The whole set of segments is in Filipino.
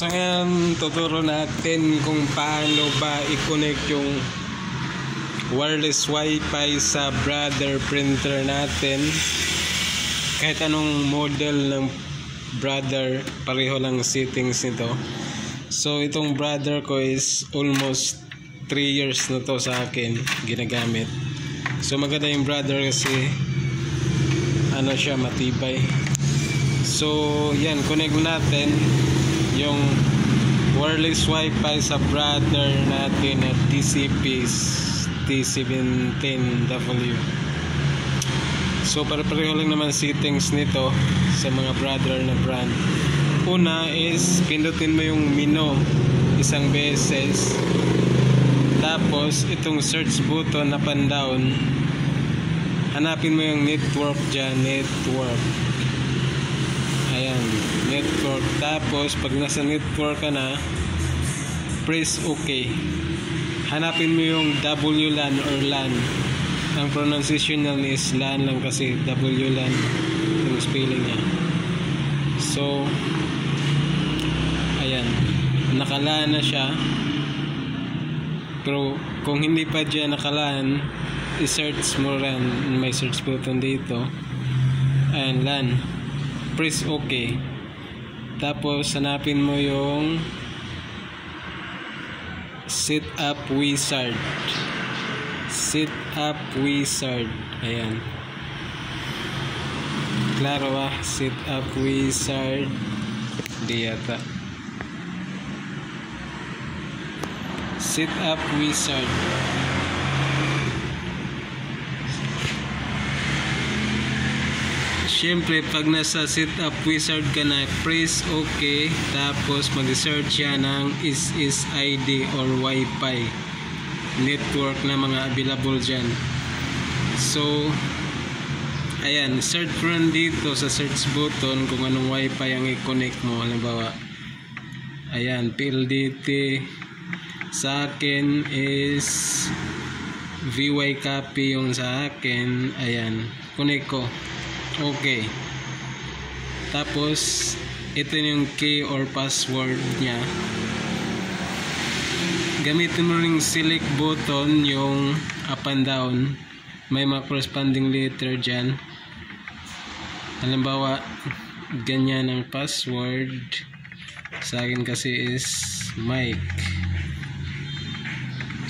So ngayon tuturo natin kung paano ba i-connect yung wireless wifi sa brother printer natin. Kahit anong model ng brother, pareho lang settings nito. So itong brother ko is almost 3 years na to sa akin ginagamit. So maganda yung brother kasi ano siya, matibay. So yan, connect natin yung wireless wifi sa brother natin at TCP T17W. So pareho lang naman settings nito sa mga brother na brand. Una is pindutin mo yung menu isang beses, tapos itong search button up and down, hanapin mo yung network dyan, network. Ayan, network. Tapos pag nasa network ka na, press OK. Hanapin mo yung WLAN or LAN. Ang pronunciation niya is LAN lang kasi WLAN yung spelling niya. So ayan, naka-LAN na siya. Pero kung hindi pa dyan naka-LAN, i-search mo rin, may search button dito. Ayan, LAN. Press OK. Tapos hanapin mo yung setup wizard. Setup wizard. Ayan. Klaro ba? Setup wizard. Di yata. Setup wizard. Siyempre, pag nasa setup wizard ka na, press OK. Tapos mag-search yan ng SSID or Wi-Fi network na mga available dyan. So ayan, search mo dito sa search button kung anong Wi-Fi ang i-connect mo. Halimbawa, ayan, PLDT. Sa akin is VY copy yung sa akin. Ayan, connect ko. Okay. Tapos ito yung key or password niya. Gamitin mo ring select button yung up and down. May mga corresponding letter dyan. Halimbawa, ganyan ang password. Sa akin kasi is Mike.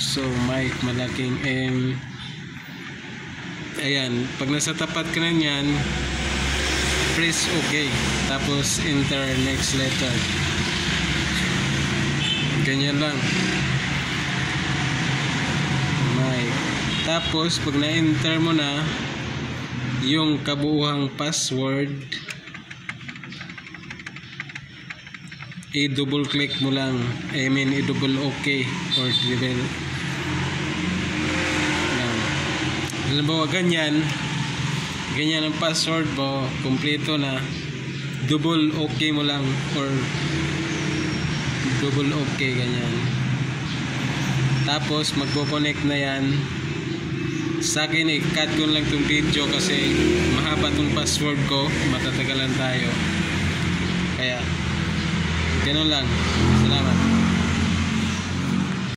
So Mike, malaking M. Ayan, pag nasa tapat ka na yan, press OK. Tapos enter next letter. Ganyan lang. Mike. Tapos pag na-enter mo na yung kabuuhang password, i-double click mo lang. I mean, i-double OK or double. Halimbawa ganyan ang password mo, kumpleto na, double OK mo lang or double OK, ganyan. Tapos magpo-connect na yan. Sa akin i-cut ko lang itong video kasi mahaba itong password ko, matatagalan tayo. Kaya ganun lang. Salamat.